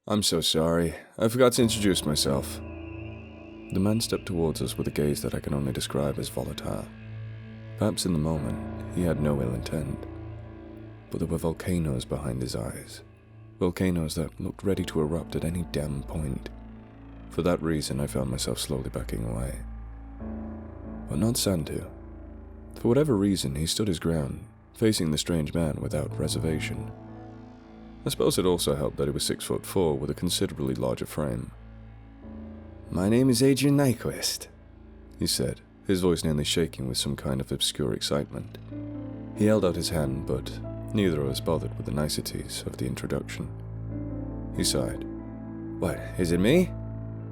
I'm so sorry. I forgot to introduce myself. The man stepped towards us with a gaze that I can only describe as volatile. Perhaps in the moment, he had no ill intent. But there were volcanoes behind his eyes. Volcanoes that looked ready to erupt at any damn point. For that reason, I found myself slowly backing away. But not Santu. For whatever reason, he stood his ground, facing the strange man without reservation. I suppose it also helped that he was 6'4" with a considerably larger frame. "My name is Adrian Nyquist," he said, his voice nearly shaking with some kind of obscure excitement. He held out his hand, but neither of us bothered with the niceties of the introduction. He sighed. "What, is it me?"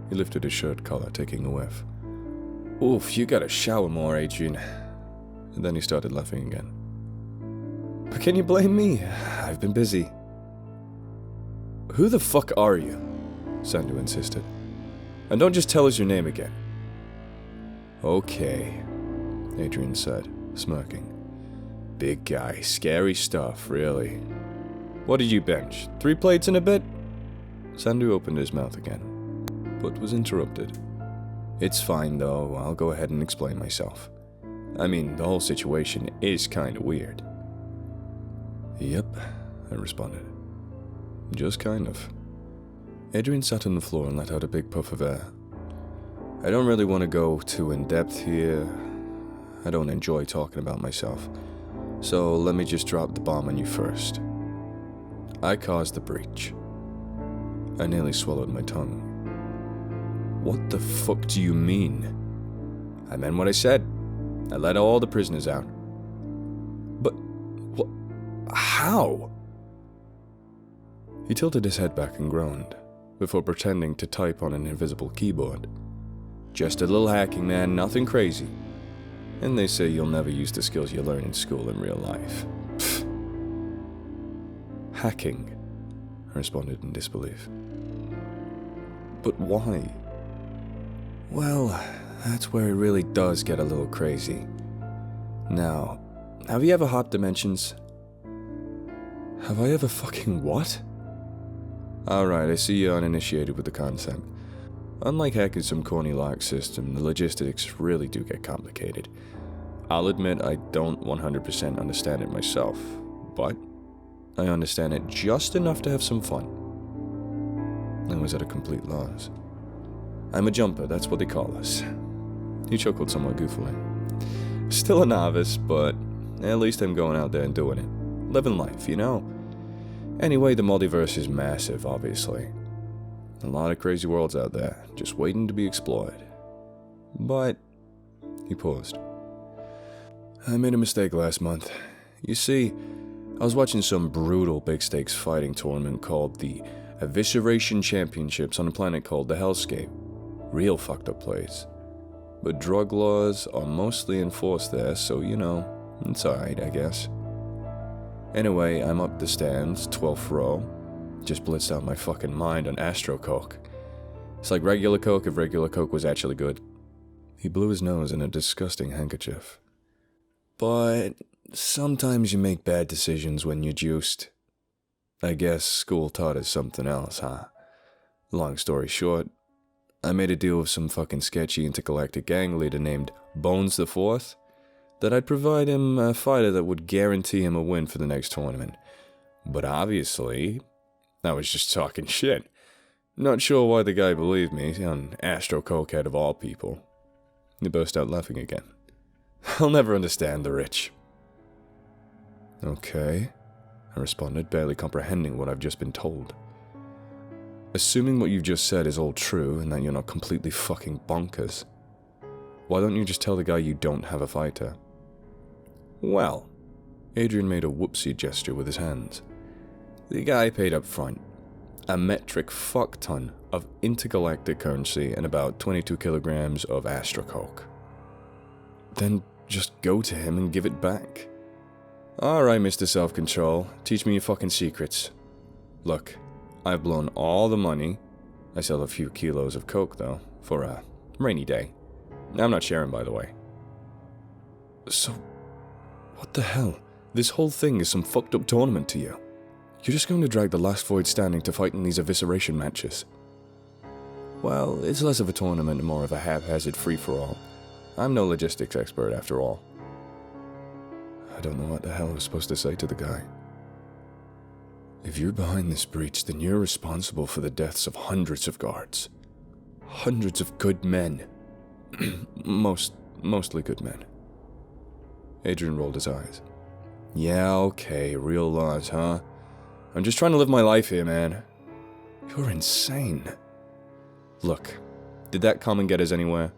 He lifted his shirt collar, taking a whiff. "Oof, you gotta shower more, Adrian." And then he started laughing again. "But can you blame me? I've been busy." "Who the fuck are you?" Sandu insisted. "And don't just tell us your name again." "Okay," Adrian said, smirking. "Big guy, scary stuff, really. What did you bench? 3 plates in a bit?" Sandu opened his mouth again, but was interrupted. "It's fine, though. I'll go ahead and explain myself. I mean, the whole situation is kinda weird." "Yep," I responded. "Just kind of." Adrian sat on the floor and let out a big puff of air. "I don't really want to go too in-depth here. I don't enjoy talking about myself. So let me just drop the bomb on you first. I caused the breach." I nearly swallowed my tongue. "What the fuck do you mean?" "I meant what I said. I let all the prisoners out." "But what? How?" He tilted his head back and groaned, before pretending to type on an invisible keyboard. "Just a little hacking, man, nothing crazy. And they say you'll never use the skills you learn in school in real life." Pfft. "Hacking?" I responded in disbelief. "But why?" "Well, that's where it really does get a little crazy. Now, have you ever hopped dimensions?" "Have I ever fucking what?" "Alright, I see you're uninitiated with the concept. Unlike hacking some corny lock system, the logistics really do get complicated. I'll admit I don't 100% understand it myself, but I understand it just enough to have some fun." I was at a complete loss. "I'm a jumper, that's what they call us." He chuckled somewhat goofily. "Still a novice, but at least I'm going out there and doing it. Living life, you know? Anyway, the multiverse is massive, obviously. A lot of crazy worlds out there, just waiting to be explored. But," he paused, "I made a mistake last month. You see, I was watching some brutal big stakes fighting tournament called the Evisceration Championships on a planet called the Hellscape. Real fucked up place. But drug laws are mostly enforced there, so you know, it's alright, I guess. Anyway, I'm up the stands, 12th row. Just blitzed out my fucking mind on Astro Coke. It's like regular Coke if regular Coke was actually good." He blew his nose in a disgusting handkerchief. "But sometimes you make bad decisions when you're juiced. I guess school taught us something else, huh? Long story short, I made a deal with some fucking sketchy intergalactic gang leader named Bones the Fourth that I'd provide him a fighter that would guarantee him a win for the next tournament. But obviously, I was just talking shit. Not sure why the guy believed me, on Astro Cokehead of all people." He burst out laughing again. "I'll never understand the rich." "Okay," I responded, barely comprehending what I've just been told. "Assuming what you've just said is all true and that you're not completely fucking bonkers, why don't you just tell the guy you don't have a fighter?" "Well," Adrian made a whoopsie gesture with his hands. "The guy paid up front. A metric fuck ton of intergalactic currency and about 22 kilograms of Astro Coke." "Then just go to him and give it back." "Alright, Mr. Self-Control, teach me your fucking secrets. Look, I've blown all the money. I sell a few kilos of Coke, though, for a rainy day. I'm not sharing, by the way." "So, what the hell? This whole thing is some fucked up tournament to you?" You're just going to drag the last void standing to fight in these evisceration matches. Well, it's less of a tournament and more of a haphazard free-for-all. I'm no logistics expert after all. I don't know what the hell I was supposed to say to the guy. If you're behind this breach, then you're responsible for the deaths of hundreds of guards. Hundreds of good men. Mostly good men. Adrian rolled his eyes. Yeah, okay, real laws, huh? I'm just trying to live my life here, man. You're insane. Look, did that comment get us anywhere?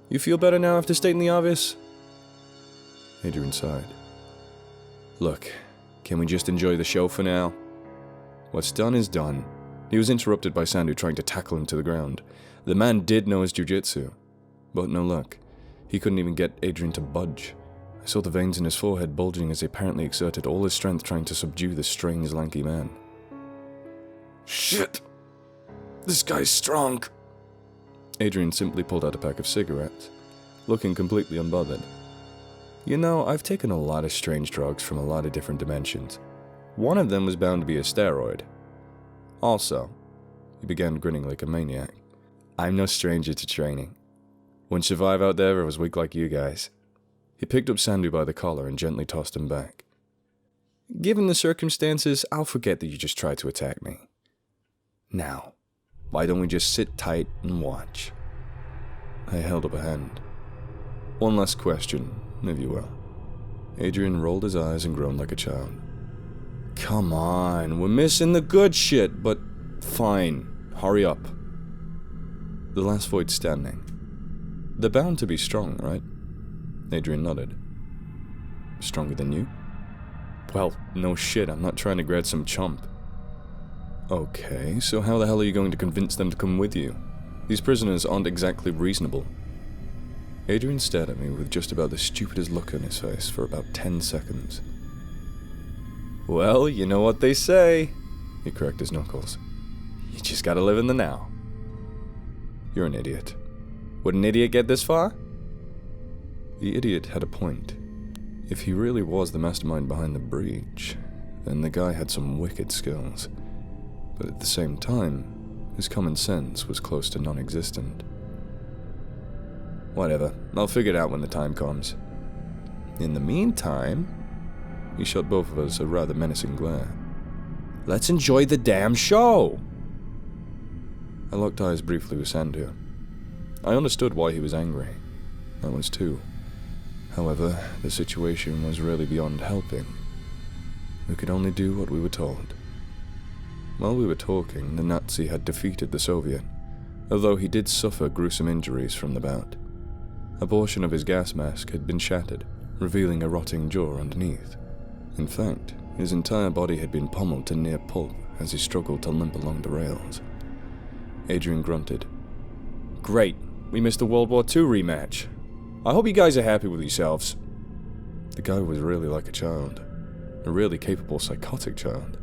You feel better now after stating the obvious? Adrian sighed. Look, can we just enjoy the show for now? What's done is done. He was interrupted by Sandu trying to tackle him to the ground. The man did know his jiu-jitsu, but no luck. He couldn't even get Adrian to budge. I saw the veins in his forehead bulging as he apparently exerted all his strength trying to subdue this strange, lanky man. Shit! This guy's strong! Adrian simply pulled out a pack of cigarettes, looking completely unbothered. You know, I've taken a lot of strange drugs from a lot of different dimensions. One of them was bound to be a steroid. Also, he began grinning like a maniac. I'm no stranger to training. Wouldn't survive out there if I was weak like you guys. He picked up Sandu by the collar and gently tossed him back. Given the circumstances, I'll forget that you just tried to attack me. Now, why don't we just sit tight and watch? I held up a hand. One last question, if you will. Adrian rolled his eyes and groaned like a child. Come on, we're missing the good shit, but fine, hurry up. The last void standing. They're bound to be strong, right? Adrian nodded. Stronger than you? Well, no shit, I'm not trying to grab some chump. Okay, so how the hell are you going to convince them to come with you? These prisoners aren't exactly reasonable. Adrian stared at me with just about the stupidest look on his face for about 10 seconds. Well, you know what they say. He cracked his knuckles. You just gotta live in the now. You're an idiot. Would an idiot get this far? The idiot had a point. If he really was the mastermind behind the breach, then the guy had some wicked skills. But at the same time, his common sense was close to non-existent. Whatever, I'll figure it out when the time comes. In the meantime, he shot both of us a rather menacing glare. Let's enjoy the damn show! I locked eyes briefly with Sandu. I understood why he was angry. I was too. However, the situation was really beyond helping. We could only do what we were told. While we were talking, the Nazi had defeated the Soviet, although he did suffer gruesome injuries from the bout. A portion of his gas mask had been shattered, revealing a rotting jaw underneath. In fact, his entire body had been pummeled to near pulp as he struggled to limp along the rails. Adrian grunted. Great, we missed the World War II rematch. I hope you guys are happy with yourselves. The guy was really like a child. A really capable psychotic child.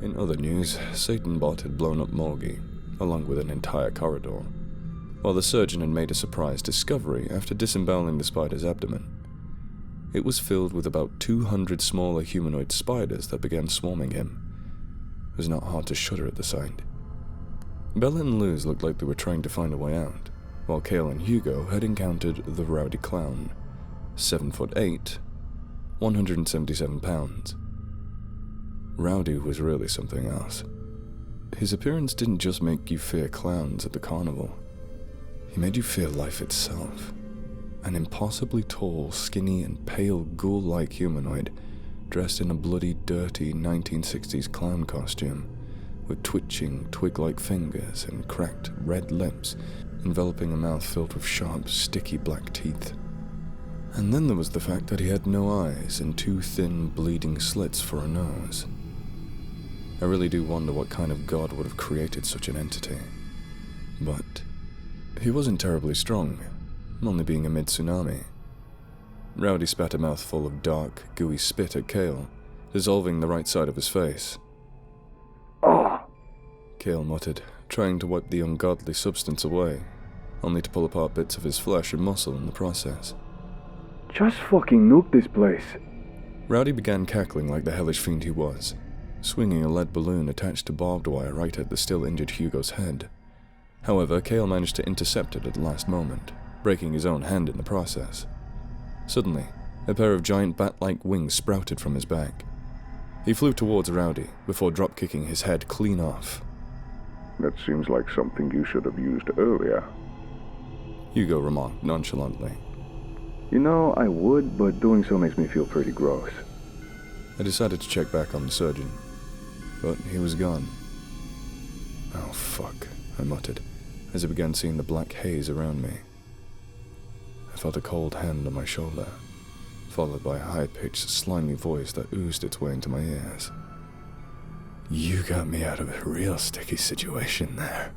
In other news, Satan Bot had blown up Morgie, along with an entire corridor, while the surgeon had made a surprise discovery after disemboweling the spider's abdomen. It was filled with about 200 smaller humanoid spiders that began swarming him. It was not hard to shudder at the sight. Bella and Luz looked like they were trying to find a way out, while Kale and Hugo had encountered the Rowdy Clown, 7'8", 177 pounds. Rowdy was really something else. His appearance didn't just make you fear clowns at the carnival. He made you fear life itself. An impossibly tall, skinny, and pale ghoul-like humanoid, dressed in a bloody, dirty 1960s clown costume, with twitching, twig-like fingers and cracked, red lips, enveloping a mouth filled with sharp, sticky black teeth. And then there was the fact that he had no eyes and two thin, bleeding slits for a nose. I really do wonder what kind of god would have created such an entity. But he wasn't terribly strong, only being a mid-tsunami. Rowdy spat a mouthful of dark, gooey spit at Kale, dissolving the right side of his face. "Oh!" Kale muttered, trying to wipe the ungodly substance away, only to pull apart bits of his flesh and muscle in the process. Just fucking nuke this place. Rowdy began cackling like the hellish fiend he was, swinging a lead balloon attached to barbed wire right at the still injured Hugo's head. However, Cale managed to intercept it at the last moment, breaking his own hand in the process. Suddenly, a pair of giant bat-like wings sprouted from his back. He flew towards Rowdy before drop-kicking his head clean off. That seems like something you should have used earlier. Hugo remarked nonchalantly. You know, I would, but doing so makes me feel pretty gross. I decided to check back on the surgeon, but he was gone. Oh, fuck, I muttered, as I began seeing the black haze around me. I felt a cold hand on my shoulder, followed by a high-pitched, slimy voice that oozed its way into my ears. You got me out of a real sticky situation there.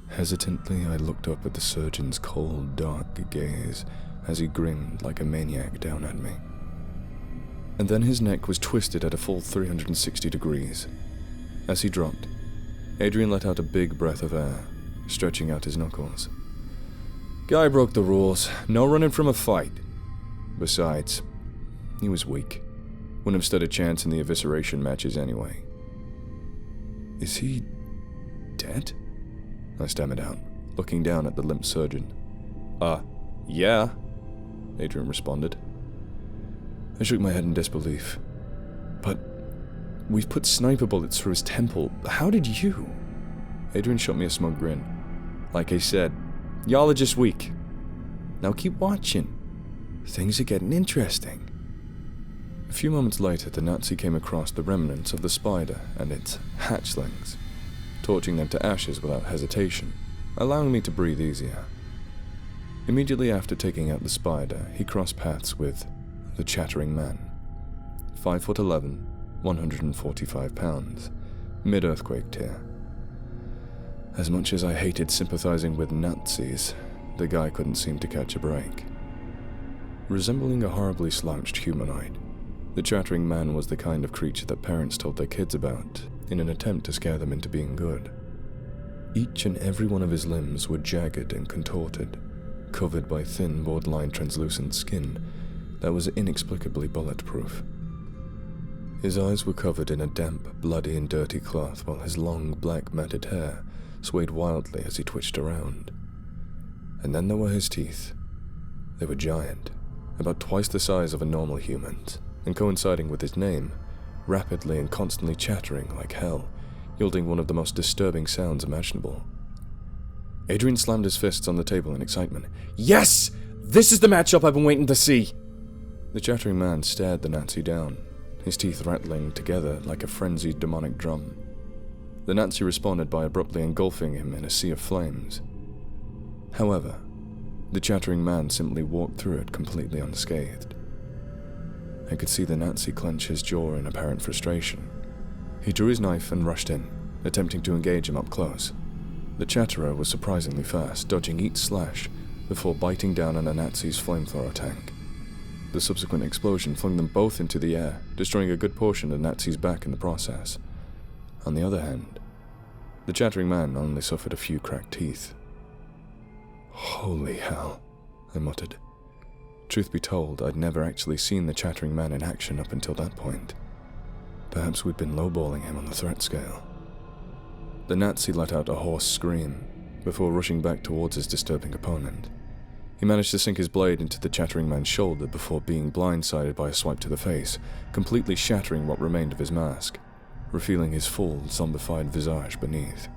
Hesitantly, I looked up at the surgeon's cold, dark gaze as he grinned like a maniac down at me. And then his neck was twisted at a full 360 degrees. As he dropped, Adrian let out a big breath of air, stretching out his knuckles. Guy broke the rules. No running from a fight. Besides, he was weak. Wouldn't have stood a chance in the evisceration matches anyway. Is he dead? I stammered out, looking down at the limp surgeon. Yeah, Adrian responded. I shook my head in disbelief. But we've put sniper bullets through his temple. How did you? Adrian shot me a smug grin. Like I said, y'all are just weak. Now keep watching. Things are getting interesting. A few moments later, the Nazi came across the remnants of the spider and its hatchlings, torching them to ashes without hesitation, allowing me to breathe easier. Immediately after taking out the spider, he crossed paths with the Chattering Man. 5'11", 145 pounds, mid-earthquake tier. As much as I hated sympathizing with Nazis, the guy couldn't seem to catch a break. Resembling a horribly slouched humanoid, the Chattering Man was the kind of creature that parents told their kids about in an attempt to scare them into being good. Each and every one of his limbs were jagged and contorted, covered by thin, borderline translucent skin that was inexplicably bulletproof. His eyes were covered in a damp, bloody and dirty cloth, while his long, black matted hair swayed wildly as he twitched around. And then there were his teeth. They were giant, about twice the size of a normal human's, and coinciding with his name, rapidly and constantly chattering like hell, yielding one of the most disturbing sounds imaginable. Adrian slammed his fists on the table in excitement. Yes! This is the matchup I've been waiting to see! The Chattering Man stared the Nazi down, his teeth rattling together like a frenzied demonic drum. The Nazi responded by abruptly engulfing him in a sea of flames. However, the Chattering Man simply walked through it completely unscathed. I could see the Nazi clench his jaw in apparent frustration. He drew his knife and rushed in, attempting to engage him up close. The Chatterer was surprisingly fast, dodging each slash before biting down on a Nazi's flamethrower tank. The subsequent explosion flung them both into the air, destroying a good portion of the Nazi's back in the process. On the other hand, the Chattering Man only suffered a few cracked teeth. Holy hell, I muttered. Truth be told, I'd never actually seen the Chattering Man in action up until that point. Perhaps we'd been lowballing him on the threat scale. The Nazi let out a hoarse scream before rushing back towards his disturbing opponent. He managed to sink his blade into the Chattering Man's shoulder before being blindsided by a swipe to the face, completely shattering what remained of his mask, revealing his full, zombified visage beneath.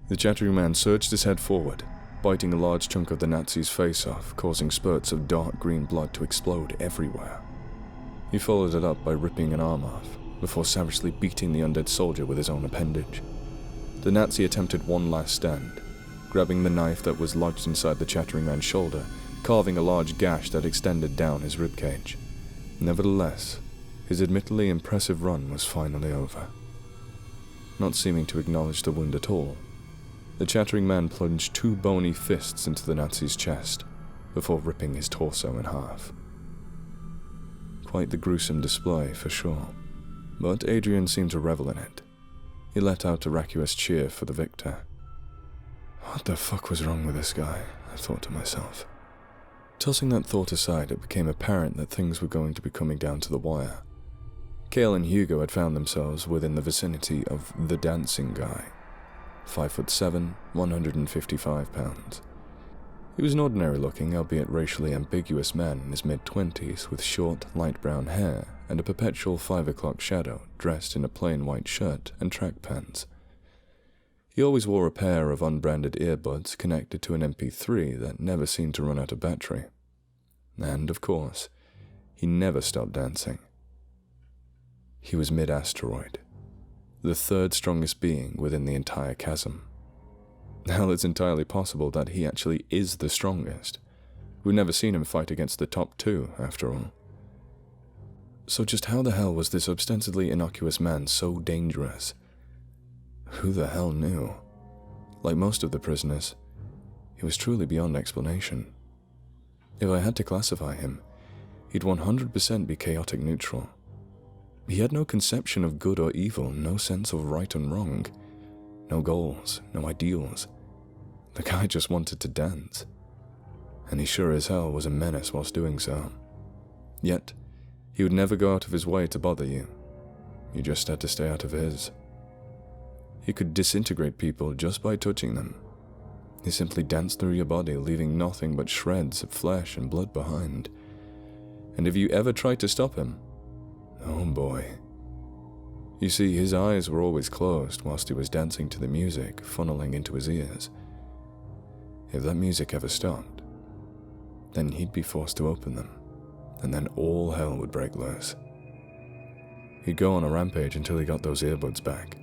The Chattering Man surged his head forward, biting a large chunk of the Nazi's face off, causing spurts of dark green blood to explode everywhere. He followed it up by ripping an arm off, before savagely beating the undead soldier with his own appendage. The Nazi attempted one last stand, grabbing the knife that was lodged inside the Chattering Man's shoulder, carving a large gash that extended down his ribcage. Nevertheless, his admittedly impressive run was finally over. Not seeming to acknowledge the wound at all, the Chattering Man plunged 2 bony fists into the Nazi's chest, before ripping his torso in half. Quite the gruesome display, for sure, but Adrian seemed to revel in it. He let out a raucous cheer for the victor. What the fuck was wrong with this guy? I thought to myself. Tossing that thought aside, it became apparent that things were going to be coming down to the wire. Cale and Hugo had found themselves within the vicinity of the dancing guy. 5'7", 155 pounds. He was an ordinary-looking, albeit racially ambiguous man in his mid-20s with short, light brown hair and a perpetual 5 o'clock shadow, dressed in a plain white shirt and track pants. He always wore a pair of unbranded earbuds connected to an MP3 that never seemed to run out of battery. And, of course, he never stopped dancing. He was mid-asteroid, the third strongest being within the entire chasm. Hell, it's entirely possible that he actually is the strongest. We've never seen him fight against the top two, after all. So just how the hell was this ostensibly innocuous man so dangerous? Who the hell knew? Like most of the prisoners, he was truly beyond explanation. If I had to classify him, he'd 100% be chaotic neutral. He had no conception of good or evil, no sense of right and wrong, no goals, no ideals. The guy just wanted to dance. And he sure as hell was a menace whilst doing so. Yet, he would never go out of his way to bother you. You just had to stay out of his. He could disintegrate people just by touching them. He simply danced through your body, leaving nothing but shreds of flesh and blood behind. And if you ever tried to stop him, oh boy. You see, his eyes were always closed whilst he was dancing to the music funneling into his ears. If that music ever stopped, then he'd be forced to open them, and then all hell would break loose. He'd go on a rampage until he got those earbuds back,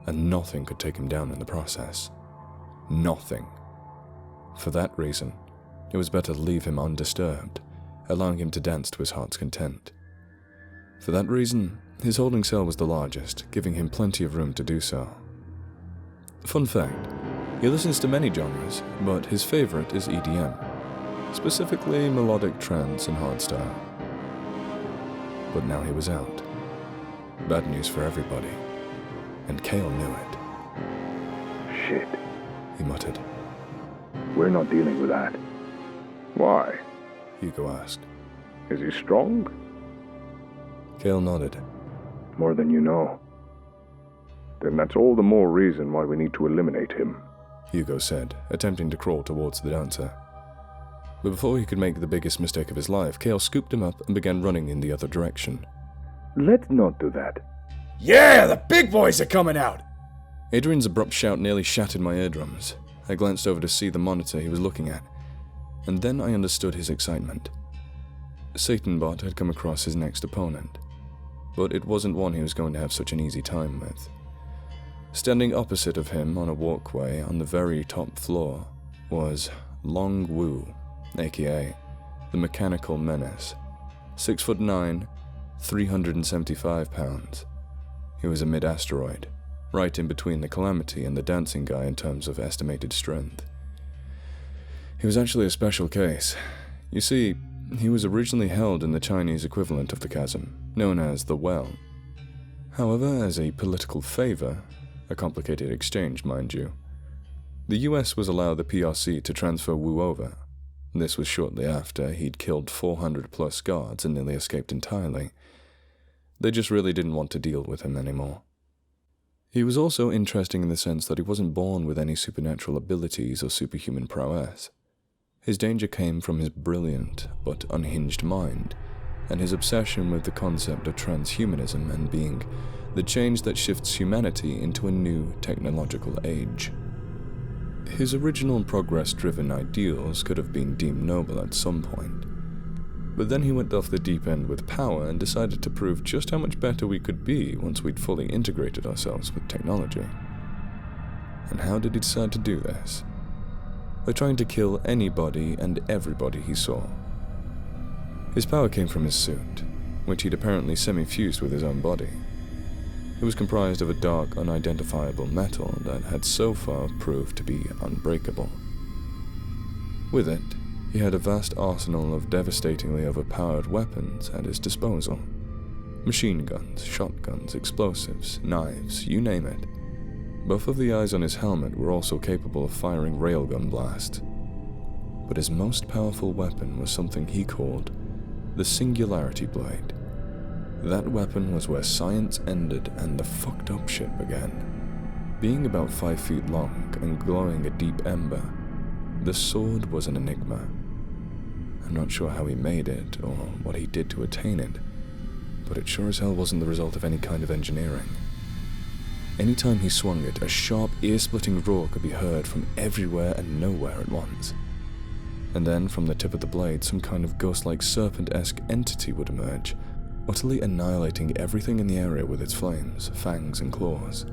and nothing could take him down in the process. Nothing. For that reason, it was better to leave him undisturbed, allowing him to dance to his heart's content. For that reason, his holding cell was the largest, giving him plenty of room to do so. Fun fact, he listens to many genres, but his favorite is EDM, specifically melodic trance and hardstyle. But now he was out. Bad news for everybody, and Cale knew it. Shit. He muttered. We're not dealing with that. Why? Hugo asked. Is he strong? Cale nodded. More than you know. Then that's all the more reason why we need to eliminate him, Hugo said, attempting to crawl towards the dancer. But before he could make the biggest mistake of his life, Cale scooped him up and began running in the other direction. Let's not do that. Yeah, the big boys are coming out! Adrian's abrupt shout nearly shattered my eardrums. I glanced over to see the monitor he was looking at, and then I understood his excitement. Satanbot had come across his next opponent, but it wasn't one he was going to have such an easy time with. Standing opposite of him on a walkway on the very top floor was Long Wu, aka the Mechanical Menace. 6'9", 375 pounds. He was a mid-asteroid, right in between the Calamity and the Dancing Guy in terms of estimated strength. He was actually a special case. You see, he was originally held in the Chinese equivalent of the chasm, known as the Well. However, as a political favor, a complicated exchange, mind you, the US was allowed the PRC to transfer Wu over. This was shortly after he'd killed 400 plus guards and nearly escaped entirely. They just really didn't want to deal with him anymore. He was also interesting in the sense that he wasn't born with any supernatural abilities or superhuman prowess. His danger came from his brilliant but unhinged mind, and his obsession with the concept of transhumanism and being the change that shifts humanity into a new technological age. His original progress-driven ideals could have been deemed noble at some point, but then he went off the deep end with power and decided to prove just how much better we could be once we'd fully integrated ourselves with technology. And how did he decide to do this? By trying to kill anybody and everybody he saw. His power came from his suit, which he'd apparently semi-fused with his own body. It was comprised of a dark, unidentifiable metal that had so far proved to be unbreakable. With it, he had a vast arsenal of devastatingly overpowered weapons at his disposal. Machine guns, shotguns, explosives, knives, you name it. Both of the eyes on his helmet were also capable of firing railgun blasts. but his most powerful weapon was something he called the Singularity Blade. That weapon was where science ended and the fucked up shit began. Being about 5 feet long and glowing a deep ember, the sword was an enigma. I'm not sure how he made it or what he did to attain it, but it sure as hell wasn't the result of any kind of engineering. Anytime he swung it, a sharp, ear-splitting roar could be heard from everywhere and nowhere at once. And then, from the tip of the blade, some kind of ghost-like serpent-esque entity would emerge, utterly annihilating everything in the area with its flames, fangs, and claws.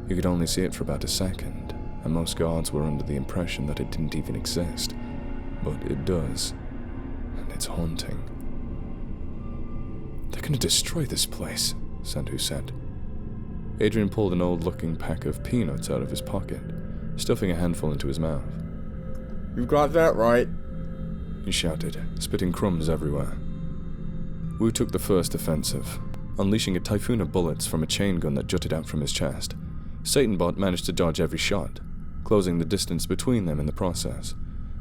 You could only see it for about a second, and most guards were under the impression that it didn't even exist. But it does, and it's haunting. "They're gonna destroy this place," Sandhu said. Adrian pulled an old-looking pack of peanuts out of his pocket, stuffing a handful into his mouth. "You've got that right," he shouted, spitting crumbs everywhere. Wu took the first offensive, unleashing a typhoon of bullets from a chain gun that jutted out from his chest. Satanbot managed to dodge every shot, closing the distance between them in the process.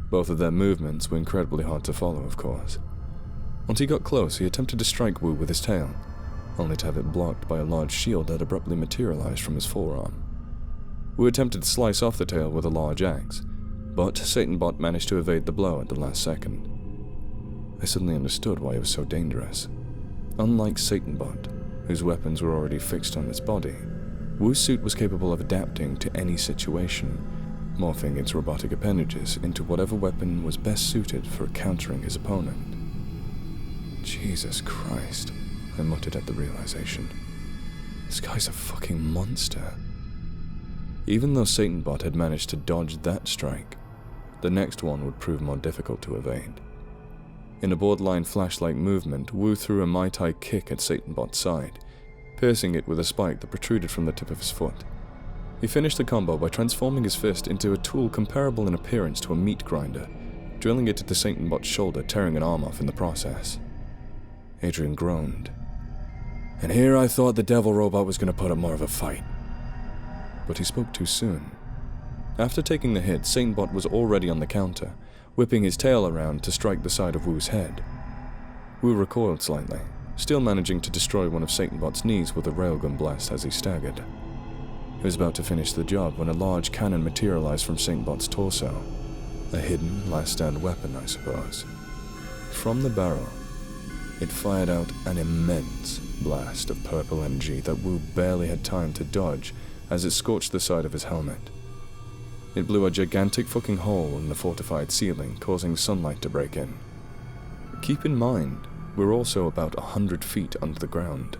Both of their movements were incredibly hard to follow, of course. Once he got close, he attempted to strike Wu with his tail, only to have it blocked by a large shield that abruptly materialized from his forearm. Wu attempted to slice off the tail with a large axe, but Satanbot managed to evade the blow at the last second. I suddenly understood why it was so dangerous. Unlike Satanbot, whose weapons were already fixed on its body, Wu's suit was capable of adapting to any situation, morphing its robotic appendages into whatever weapon was best suited for countering his opponent. Jesus Christ, I muttered at the realization. This guy's a fucking monster. Even though Satanbot had managed to dodge that strike, the next one would prove more difficult to evade. In a borderline flash-like movement, Wu threw a Mai Tai kick at Satanbot's side, piercing it with a spike that protruded from the tip of his foot. He finished the combo by transforming his fist into a tool comparable in appearance to a meat grinder, drilling it into Satanbot's shoulder, tearing an arm off in the process. Adrian groaned. And here I thought the devil robot was going to put up more of a fight. But he spoke too soon. After taking the hit, Satanbot was already on the counter, whipping his tail around to strike the side of Wu's head. Wu recoiled slightly, still managing to destroy one of Satanbot's knees with a railgun blast as he staggered. He was about to finish the job when a large cannon materialized from Satanbot's torso. A hidden, last-stand weapon, I suppose. From the barrel, it fired out an immense blast of purple energy that Wu barely had time to dodge as it scorched the side of his helmet. It blew a gigantic fucking hole in the fortified ceiling, causing sunlight to break in. Keep in mind, we're also about 100 feet under the ground.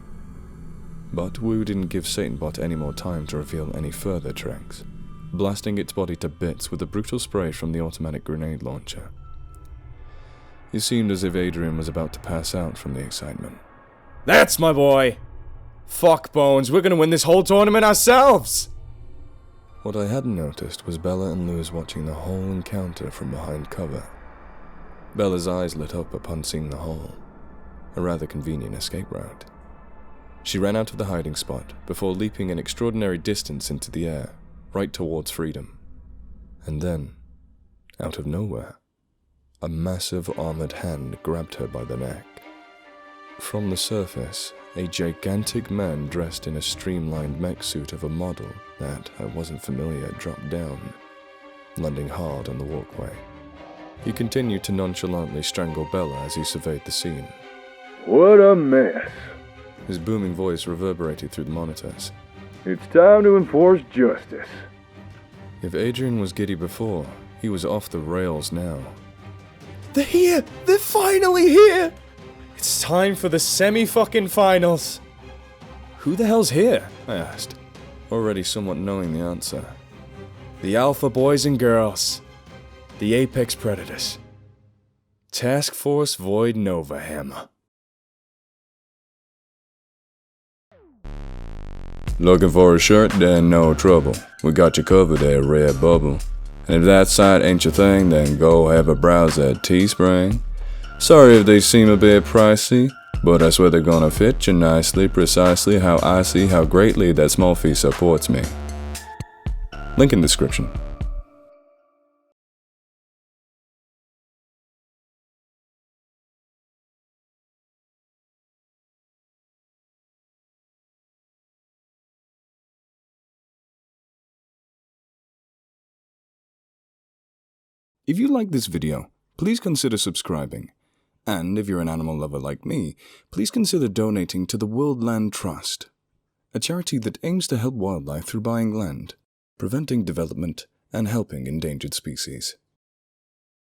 But Wu didn't give Satanbot any more time to reveal any further tricks, blasting its body to bits with a brutal spray from the automatic grenade launcher. It seemed as if Adrian was about to pass out from the excitement. "That's my boy! Fuck Bones, we're gonna win this whole tournament ourselves!" What I hadn't noticed was Bella and Luz watching the whole encounter from behind cover. Bella's eyes lit up upon seeing the hole, a rather convenient escape route. She ran out of the hiding spot before leaping an extraordinary distance into the air, right towards freedom. And then, out of nowhere, a massive armored hand grabbed her by the neck. From the surface, a gigantic man dressed in a streamlined mech suit of a model that I wasn't familiar dropped down, landing hard on the walkway. He continued to nonchalantly strangle Bella as he surveyed the scene. What a mess. His booming voice reverberated through the monitors. It's time to enforce justice. If Adrian was giddy before, he was off the rails now. They're here! They're finally here! It's time for the semi-fucking-finals! Who the hell's here? I asked, already somewhat knowing the answer. The Alpha Boys and Girls. The Apex Predators. Task Force Void Nova Hammer. Looking for a shirt? Then no trouble. We got you covered there, Redbubble. And if that site ain't your thing, then go have a browse at Teespring. Sorry if they seem a bit pricey, but I swear they're gonna fit you nicely, precisely how I see how greatly that small fee supports me. Link in description. If you like this video, please consider subscribing. And if you're an animal lover like me, please consider donating to the World Land Trust, a charity that aims to help wildlife through buying land, preventing development, and helping endangered species.